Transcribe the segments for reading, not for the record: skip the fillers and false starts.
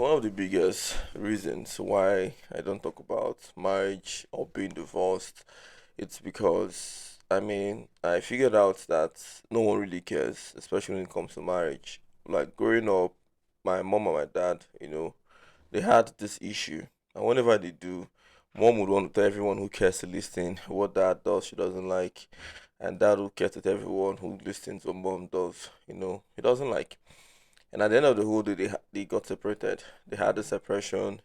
one of the biggest reasons why I don't talk about marriage or being divorced, it's because I figured out that no one really cares, especially when it comes to marriage. Like growing up, my mom and my dad, they had this issue, and whenever they do, mom would want to tell everyone who cares to listen what dad does she doesn't like, and dad would care to tell everyone who listens what mom does, he doesn't like. And at the end of the whole day, they got separated. They had a separation.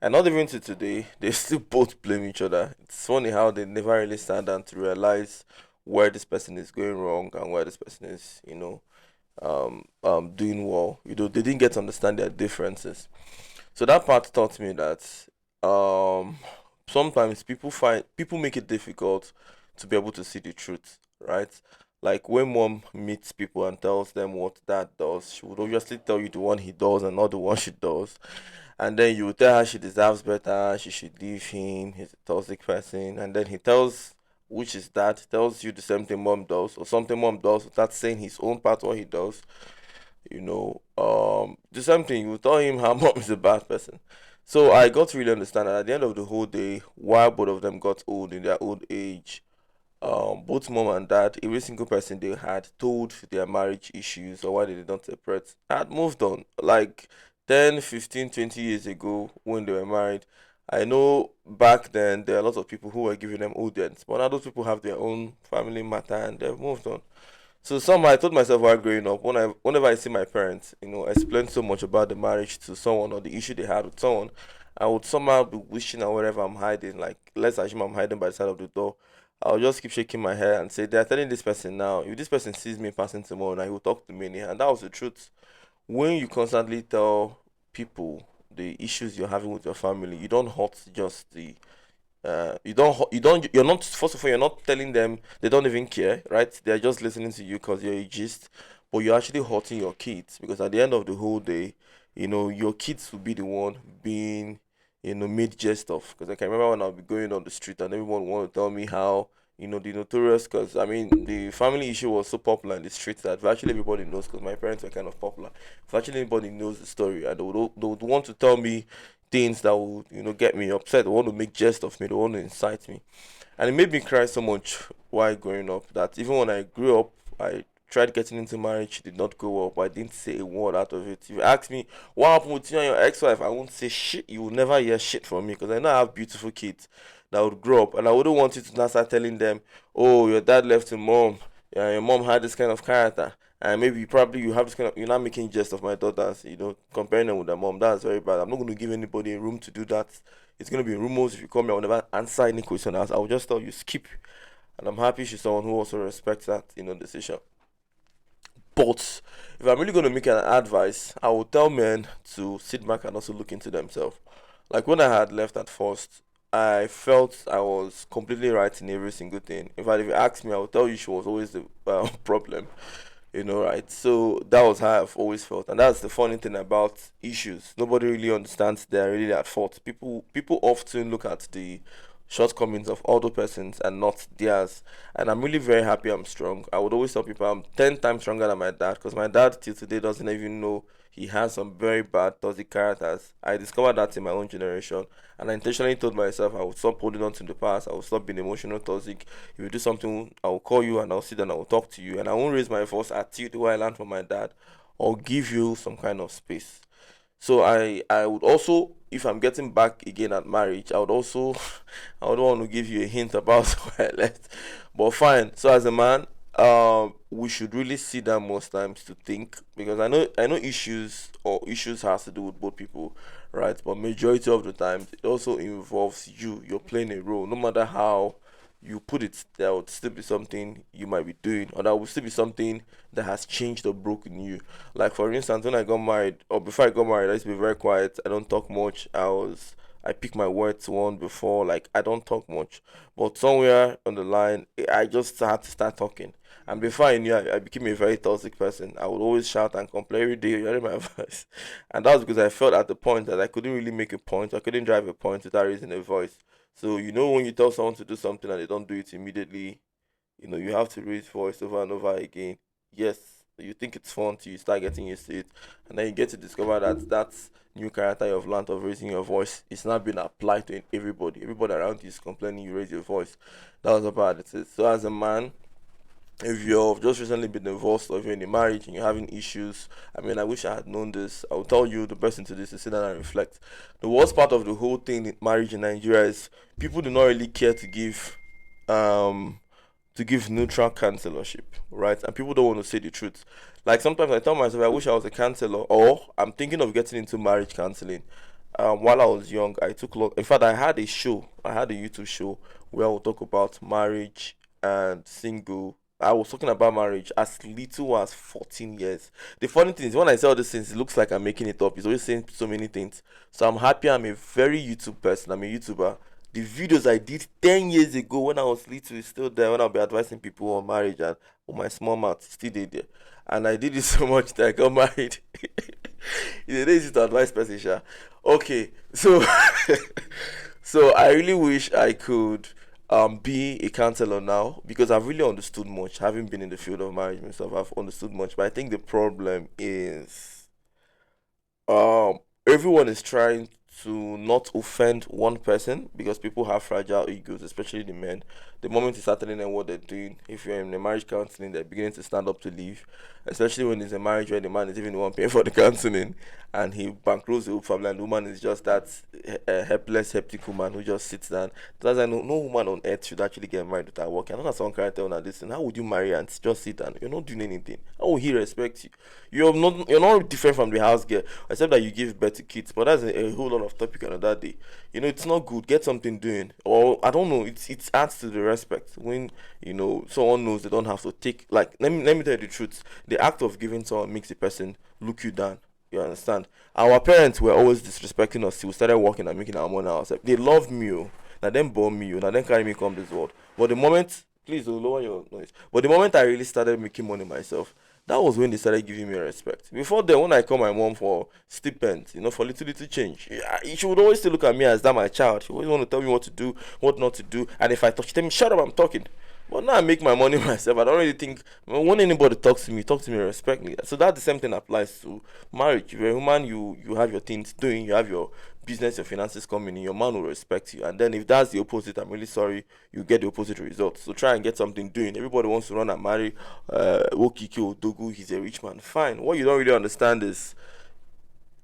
And not even to today, they still both blame each other. It's funny how they never really stand down to realize where this person is going wrong and where this person is, doing well. They didn't get to understand their differences. So that part taught me that um, sometimes people make it difficult to be able to see the truth, right? Like when mom meets people and tells them what dad does, she would obviously tell you the one he does and not the one she does. And then you would tell her she deserves better, she should leave him, he's a toxic person. And then he tells, which is dad, tells you the same thing mom does, or something mom does without saying his own part what he does. The same thing, you tell him how mom is a bad person. So I got to really understand that at the end of the whole day, while both of them got old in their old age, both mom and dad, every single person they had told their marriage issues or why they did not separate, had moved on. Like 10, 15, 20 years ago when they were married, I know back then there are a lot of people who were giving them audience, but now those people have their own family matter and they've moved on. So somehow I told myself while growing up, whenever I see my parents, explain so much about the marriage to someone or the issue they had with someone, I would somehow be wishing that wherever I'm hiding, like let's assume I'm hiding by the side of the door, I'll just keep shaking my head and say, they're telling this person now, if this person sees me passing tomorrow, now he will talk to me anyhow. And that was the truth. When you constantly tell people the issues you're having with your family, you don't hurt just the you're not, first of all, you're not telling them they don't even care, right? They're just listening to you because you're a gist, but you're actually hurting your kids because at the end of the whole day, your kids will be the one being, made jest of. Because I can remember when I'll be going on the street and everyone want to tell me how, the notorious, because the family issue was so popular in the streets that virtually everybody knows because my parents were kind of popular. Virtually anybody knows the story and they would want to tell me things that would, get me upset. They want to make jest of me. They want to incite me. And it made me cry so much while growing up that even when I grew up, I tried getting into marriage, did not go well, but I didn't say a word out of it. If you ask me what happened with you and your ex-wife, I won't say shit. You will never hear shit from me because I know I have beautiful kids that would grow up, and I wouldn't want you to now start telling them, "Oh, your dad left your mom. Yeah, your mom had this kind of character." And maybe probably you have this kind of, you're not making jest of my daughters, comparing them with their mom. That's very bad. I'm not going to give anybody a room to do that. It's going to be rumors. If you come here, I will never answer any question. I will just tell you skip. And I'm happy she's someone who also respects that, decision. But if I'm really going to make an advice, I would tell men to sit back and also look into themselves. Like when I had left at first, I felt I was completely right in every single thing. In fact, if you ask me, I will tell you she was always the problem, right? So that was how I've always felt, and that's the funny thing about issues. Nobody really understands they're really at fault. People often look at the shortcomings of other persons and not theirs. And I'm really very happy I'm strong. I would always tell people I'm 10 times stronger than my dad because my dad till today doesn't even know he has some very bad toxic characters. I discovered that in my own generation, and I intentionally told myself I would stop holding on to the past. I would stop being emotional toxic. If you do something, I will call you and I'll sit and I will talk to you, and I won't raise my voice at you the way I learned from my dad, or give you some kind of space. So I would also, if I'm getting back again at marriage, I would also I would want to give you a hint about where I left. But fine. So as a man, we should really sit down most times to think because I know issues has to do with both people, right? But majority of the times it also involves you. You're playing a role. No matter how you put it, there would still be something you might be doing, or there will still be something that has changed or broken you. Like for instance, when I got married, or before I got married, I used to be very quiet. I don't talk much. I pick my words one before, like I don't talk much. But somewhere on the line, I just had to start talking. And before I knew, I became a very toxic person. I would always shout and complain every day, hearing my voice. And that was because I felt at the point that I couldn't really make a point. I couldn't drive a point without raising a voice. So when you tell someone to do something and they don't do it immediately, you have to raise voice over and over again. Yes, You think it's fun till you start getting used to it, and then you get to discover that that new character you've learned of raising your voice is not being applied to everybody. Everybody around you is complaining you raise your voice. That was how bad it is. So as a man, if you've just recently been divorced or if you're in a marriage and you're having issues, I mean, I wish I had known this. I would tell you the best thing to do is to sit down and reflect. The worst part of the whole thing in marriage in Nigeria is people do not really care um to give neutral counselorship, right? And people don't want to say the truth. Like sometimes I tell myself I wish I was a counselor, or I'm thinking of getting into marriage counseling. While I was young, I took in fact, I had a show. I had a YouTube show where I would talk about marriage and single. I was talking about marriage as little as 14 years. The funny thing is, when I say all these things, it looks like I'm making it up. It's always saying so many things. So I'm happy I'm a very YouTube person. I'm a YouTuber. The videos I did 10 years ago when I was little is still there. When I'll be advising people on marriage and on my small mouth, still there. And I did it so much that I got married. It's easy to advise person, sha. Okay, so so I really wish I could be a counselor now because I've really understood much. Having been in the field of marriage myself, I've understood much. But I think the problem is everyone is trying to not offend one person because people have fragile egos, especially the men. The moment you start telling them what they're doing, if you're in a marriage counseling, they're beginning to stand up to leave. Especially when it's a marriage where the man is even the one paying for the counseling and he bankrolls the whole family, and the woman is just that helpless, hectic woman who just sits down. That's why no woman on earth should actually get married without working. I know that someone can tell now this, and how would you marry and just sit down? You're not doing anything. How will he respect you? You're not different from the house girl, except that you give birth to kids. But that's a whole lot of topic another day. It's not good. Get something doing, or I don't know. It adds to the respect when someone knows they don't have to take. Like let me tell you the truth. The act of giving someone makes the person look you down. You understand? Our parents were always disrespecting us till we started working and making our money ourselves. They loved me, oh. Now them born me, oh. Now them carry me come this world. But the moment, please lower your noise. But the moment I really started making money myself, that was when they started giving me respect. Before then, when I call my mom for stipend, for little little change, yeah, she would always still look at me as that my child. She always want to tell me what to do, what not to do, and if I touch, tell me shut up, I'm talking. But now I make my money myself. I don't really think when anybody talk to me respectfully. So that the same thing applies to marriage. If you're a woman, you have your things doing, you have your business, your finances coming in, your man will respect you. And then if that's the opposite, I'm really sorry, you get the opposite result. So try and get something doing. Everybody wants to run and marry Wokiki Odogu, he's a rich man. Fine. What you don't really understand is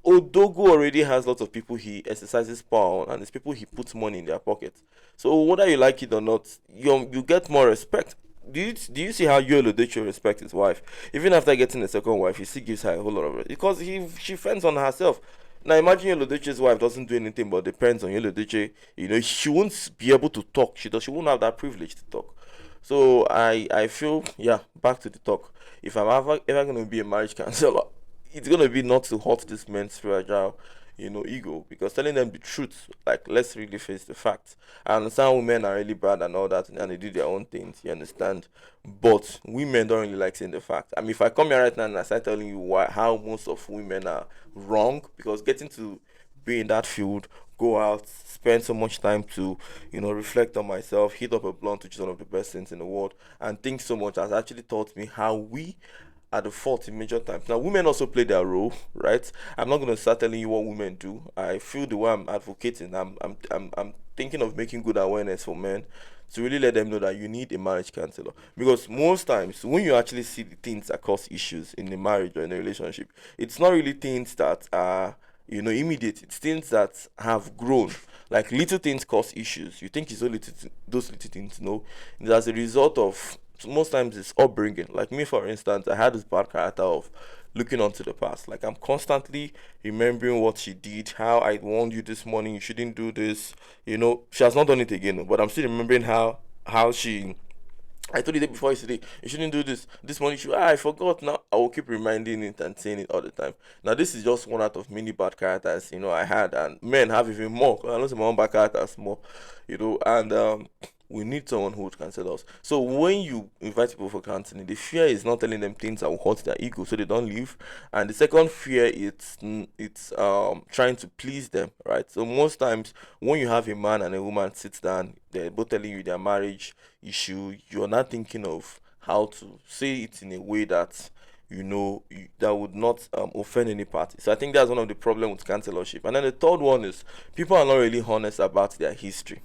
Odogu already has lots of people he exercises power on, and it's people he puts money in their pocket. So whether you like it or not, you get more respect. Do you see how Yolo Decho respects his wife? Even after getting a second wife, he still gives her a whole lot of respect because she fends on herself. Now imagine Yolo Deche's wife doesn't do anything but depends on Yolo Deche. She won't be able to talk. She won't have that privilege to talk. So I feel, yeah, back to the talk. If I'm ever gonna be a marriage counselor, it's gonna be not to hurt this man's fragile, ego, because telling them the truth, like let's really face the facts. I understand women are really bad and all that, and they do their own things. You understand, but women don't really like saying the fact. I mean, if I come here right now and I start telling you how most of women are wrong, because getting to be in that field, go out, spend so much time to, reflect on myself, hit up a blunt, which is one of the best things in the world, and think so much has actually taught me how we are the fault in major times. Now, women also play their role, right? I'm not gonna start telling you what women do. I feel the way I'm advocating. I'm thinking of making good awareness for men to really let them know that you need a marriage counselor. Because most times when you actually see the things that cause issues in a marriage or in a relationship, it's not really things that are immediate. It's things that have grown. Like little things cause issues. You think it's only those little things, no. It's as a result of most times it's upbringing. Like me, for instance, I had this bad character of looking onto the past. Like I'm constantly remembering what she did, how I warned you this morning, you shouldn't do this. She has not done it again, but I'm still remembering how she I told you that before yesterday. You shouldn't do this. This morning, I forgot. Now I will keep reminding it and saying it all the time. Now this is just one out of many bad characters I had, and men have even more. 'Cause I know some my own bad characters more, and we need someone who would cancel us. So when you invite people for counseling, the fear is not telling them things that will hurt their ego, so they don't leave. And the second fear, it's trying to please them, right? So most times when you have a man and a woman sits down, they're both telling you their marriage issue, you're not thinking of how to say it in a way that that would not offend any party. So I think that's one of the problems with cancelorship. And then the third one is people are not really honest about their history.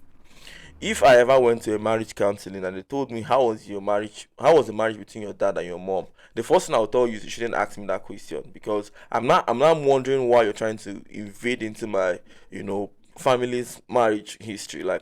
If I ever went to a marriage counseling and they told me how was the marriage between your dad and your mom, the first thing I'll tell you is you shouldn't ask me that question, because I'm not wondering why you're trying to invade into my family's marriage history. Like,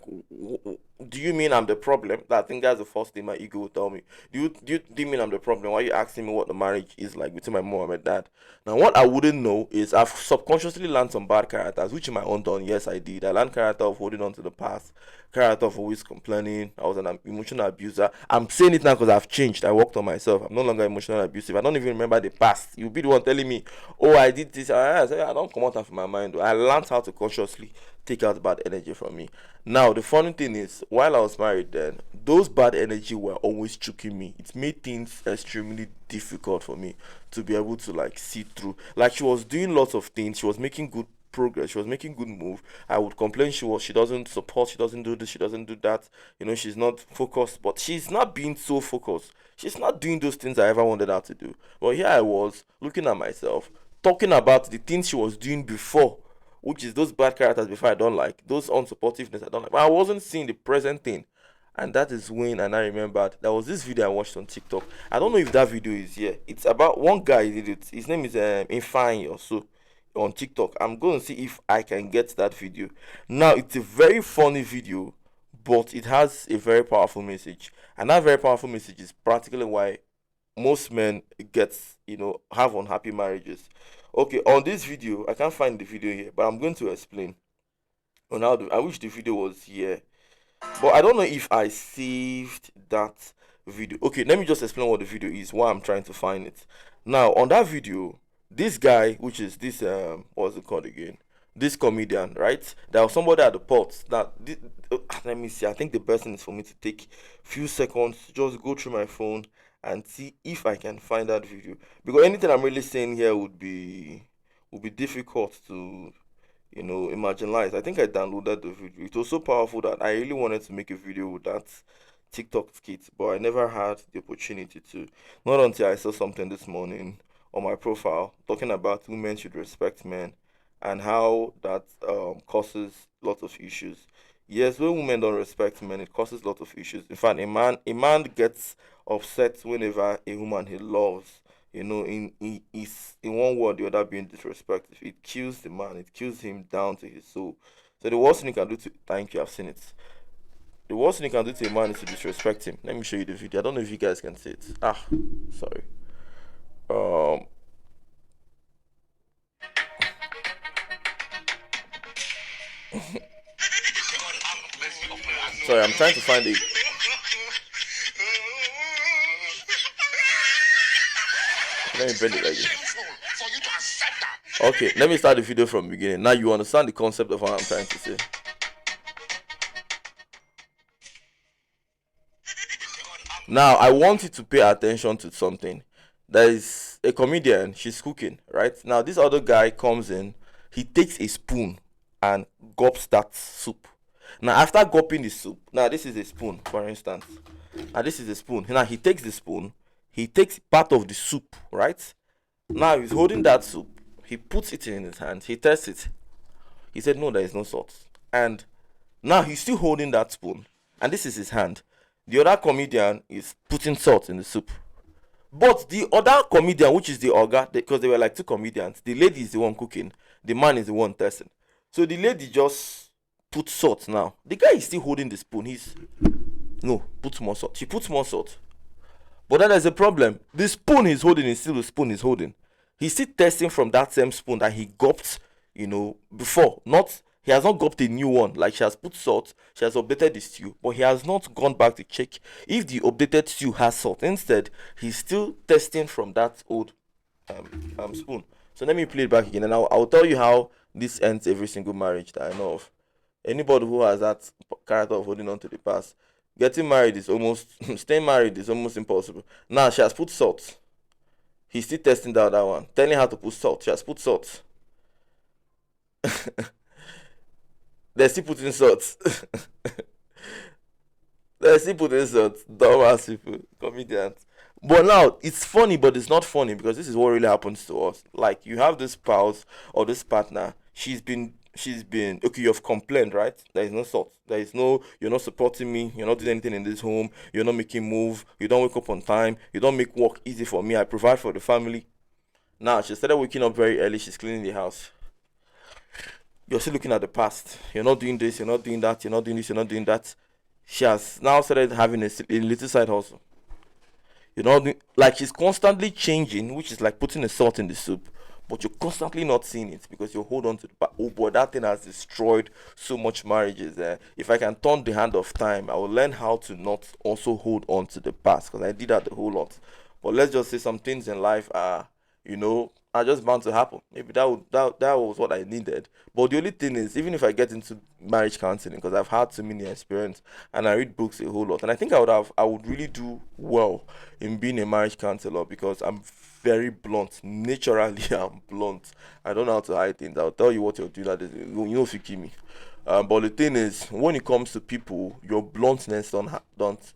do you mean I'm the problem? I think that's the first thing my ego will tell me. Do you mean I'm the problem? Why are you asking me what the marriage is like between my mom and my dad? Now, what I wouldn't know is I've subconsciously learned some bad characters, which in my own done, yes, I did. I learned character of holding on to the past, character of always complaining. I was an emotional abuser. I'm saying it now because I've changed. I worked on myself. I'm no longer emotional abusive. I don't even remember the past. You'll be the one telling me, oh, I did this. I say, I don't come out of my mind. I learned how to consciously take out bad energy from me. Now, the funny thing is, while I was married then, those bad energy were always choking me. It made things extremely difficult for me to be able to like see through. Like, she was doing lots of things. She was making good progress. She was making good move. I would complain she doesn't support, she doesn't do this, she doesn't do that. She's not focused, but she's not being so focused. She's not doing those things I ever wanted her to do. But here I was looking at myself, talking about the things she was doing before, which is those bad characters before I don't like, those unsupportiveness I don't like. But I wasn't seeing the present thing. And that is when and I remembered there was this video I watched on TikTok. I don't know if that video is here. It's about one guy did it. His name is Infine or so on TikTok. I'm going to see if I can get that video. Now, it's a very funny video, but it has a very powerful message. And that very powerful message is practically why most men get have unhappy marriages. Okay, on this video, I can't find the video here, but I'm going to explain on how I wish the video was here, but I don't know if I saved that video. Okay, let me just explain what the video is, why I'm trying to find it. Now, on that video, this guy, which is this what's it called again, this comedian, right? There was somebody at the pot that let me see, I think the person is for me to take few seconds, just go through my phone and see if I can find that video, because anything I'm really saying here would be difficult to marginalized. I think I downloaded the video. It was so powerful that I really wanted to make a video with that TikTok skit, but I never had the opportunity to. Not until I saw something this morning on my profile talking about women should respect men and how that causes lots of issues. Yes, when women don't respect men, it causes lots of issues. In fact, a man gets upset whenever a woman he loves in one word or the other being disrespectful. It kills the man, it kills him down to his soul. So the worst thing you can do to thank you, I've seen it. The worst thing you can do to a man is to disrespect him. Let me show you the video. I don't know if you guys can see it. Sorry. Um sorry, I'm trying to find it. Let me bend it again. Okay, let me start the video from the beginning. Now you understand the concept of what I'm trying to say. Now I want you to pay attention to something. There is a comedian, she's cooking, right? Now this other guy comes in, he takes a spoon and gulps that soup. Now after gulping the soup, now this is a spoon, for instance. Now this is a spoon. Now he takes the spoon, he takes part of the soup, right? Now he's holding that soup, he puts it in his hand, he tests it. He said, no, there is no salt. And now he's still holding that spoon, and this is his hand. The other comedian is putting salt in the soup. But the other comedian, which is the Oga, because they were like two comedians, the lady is the one cooking, the man is the one testing. So the lady just puts salt now. The guy is still holding the spoon. Puts more salt. She puts more salt. But then there's a problem. The spoon he's holding is still the spoon he's holding. He's still testing from that same spoon that he gulped, before. He has not gulped a new one. Like, she has put salt, she has updated the stew, but he has not gone back to check if the updated stew has salt. Instead, he's still testing from that old spoon. So let me play it back again, and I'll tell you how this ends every single marriage that I know of. Anybody who has that character of holding on to the past, getting married is almost staying married is almost impossible. Now she has put salt. He's still testing that one, telling her to put salt. She has put salt. They're still putting salt. They're still putting salt. Dumbass people, comedians. But now it's funny, but it's not funny because this is what really happens to us. Like you have this spouse or this partner, she's been okay, you've complained, right? There is no sort. There is no, you're not supporting me, you're not doing anything in this home, you're not making move, you don't wake up on time, you don't make work easy for me, I provide for the family. Now she started waking up very early, she's cleaning the house. You're still looking at the past. You're not doing this, you're not doing that, you're not doing this, you're not doing that. She has now started having a little side hustle. Like she's constantly changing, which is like putting a salt in the soup. But you're constantly not seeing it because you hold on to the oh boy, that thing has destroyed so much marriages. If I can turn the hand of time, I will learn how to not also hold on to the past because I did that a whole lot. But let's just say some things in life are just bound to happen. Maybe that was what I needed. But the only thing is, even if I get into marriage counseling, because I've had so many experience and I read books a whole lot, and I think I would really do well in being a marriage counselor because I'm very blunt. Naturally, I'm blunt. I don't know how to hide things. I'll tell you what you're doing. That is, you know, if you kill me. But the thing is, when it comes to people, your bluntness don't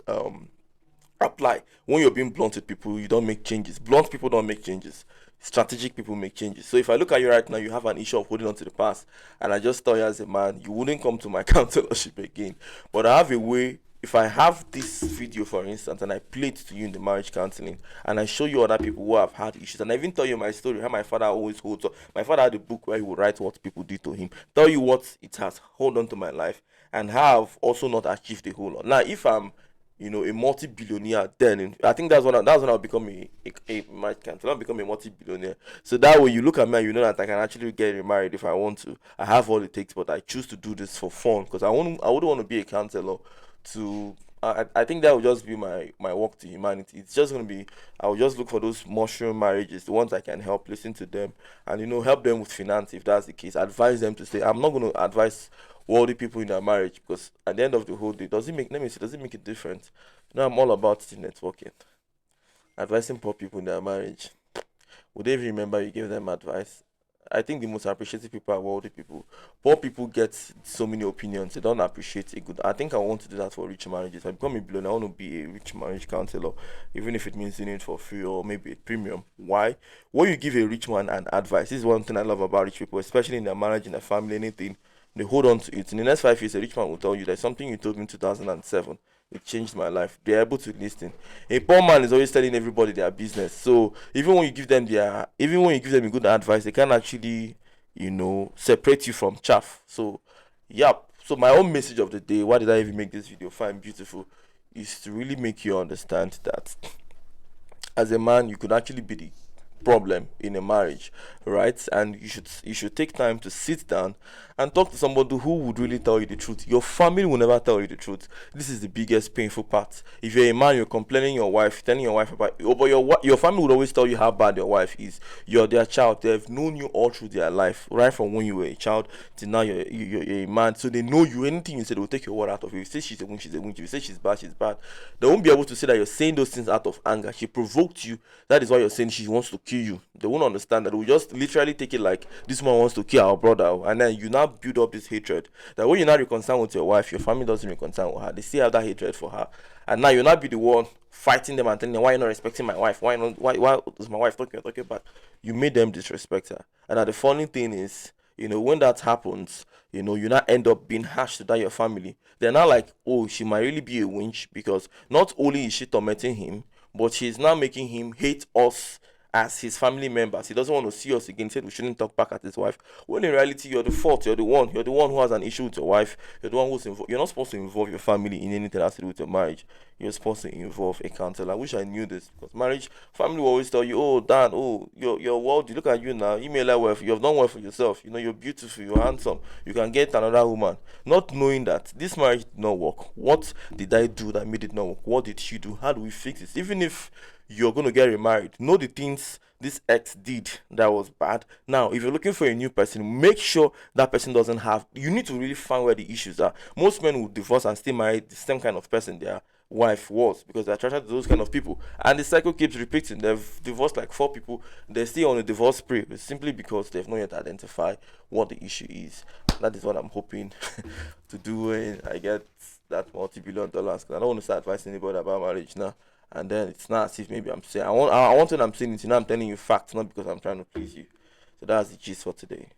apply. When you're being blunt with people, you don't make changes. Blunt people don't make changes. Strategic people make changes. So if I look at you right now, you have an issue of holding on to the past, and I just tell you as a man, you wouldn't come to my counselorship again. But I have a way. If I have this video, for instance, and I play it to you in the marriage counseling, and I show you other people who have had issues, and I even tell you my story, how my father always holds on. My father had a book where he would write what people did to him, tell you what it has hold on to my life, and have also not achieved a whole lot. Now, if I'm a multi-billionaire, then I think that's when I'll become a marriage counselor. I'll become a multi-billionaire. So that way you look at me and you know that I can actually get remarried if I want to. I have all it takes, but I choose to do this for fun because I wouldn't want to be a counselor to I think that would just be my work to humanity. It's just gonna be I will just look for those mushroom marriages, the ones I can help, listen to them, and help them with finance if that's the case. Advise them to stay. I'm not gonna advise worldly people in their marriage because at the end of the whole day, does it make a difference? I'm all about the networking, advising poor people in their marriage. Would they even remember you gave them advice? I think the most appreciative people are wealthy people. Poor people get so many opinions. They don't appreciate a good. I think I want to do that for rich marriages. I become a billionaire. I want to be a rich marriage counselor, even if it means doing it for free or maybe a premium. Why? When you give a rich man an advice, this is one thing I love about rich people, especially in their marriage, in their family, anything. They hold on to it. In the next 5 years, a rich man will tell you there's something you told me in 2007. It changed my life. They're able to listen. A poor man is always telling everybody their business. So even when you give them a good advice, they can actually, separate you from chaff. So, yeah. So my own message of the day, why did I even make this video? Fine, beautiful, is to really make you understand that as a man, you could actually be the problem in a marriage, right? And you should take time to sit down and talk to somebody who would really tell you the truth. Your family will never tell you the truth. This is the biggest painful part. If you're a man, you're complaining your wife, telling your wife about but your family would always tell you how bad your wife is. You're their child. They've known you all through their life, right from when you were a child till now you're a man. So they know you. Anything you say, they will take your word out of you. You say she's a witch, she's a witch. If you say she's bad, she's bad. They won't be able to say that you're saying those things out of anger. She provoked you. That is why you're saying she wants to kill you. They won't understand that. They will just literally take it like this one wants to kill our brother, and then you now build up this hatred. That when you're not reconciled with your wife, your family doesn't reconcile with her. They still have that hatred for her, and now you'll not be the one fighting them and telling them why you're not respecting my wife. Why is my wife talking back? You made them disrespect her, and the funny thing is, when that happens, you not end up being harsh to that your family. They're not like, oh, she might really be a winch because not only is she tormenting him, but she's now making him hate us as his family members. He doesn't want to see us again. He said we shouldn't talk back at his wife. When in reality, you're the fault. You're the one who has an issue with your wife. You're the one who's involved. You're not supposed to involve your family in anything that has to do with your marriage. You're supposed to involve a counselor. I wish I knew this because marriage, family will always tell you, oh, Dan, oh, you're wealthy. Look at you now. You may like well. You have done well for yourself. You're beautiful. You're handsome. You can get another woman. Not knowing that this marriage did not work. What did I do that made it not work? What did she do? How do we fix it? Even if you're going to get remarried, know the things this ex did that was bad. Now, if you're looking for a new person, make sure that person doesn't have. You need to really find where the issues are. Most men will divorce and still marry the same kind of person their wife was because they're attracted to those kind of people, and the cycle keeps repeating. They've divorced like 4 people. They're still on a divorce spree. It's simply because they've not yet identified what the issue is. That is what I'm hoping to do when I get that multi-billion dollars. Because I don't want to start advising anybody about marriage now. and then it's not as if maybe I'm saying I want when I'm saying it, I'm telling you facts, not because I'm trying to please you. So that's the gist for today.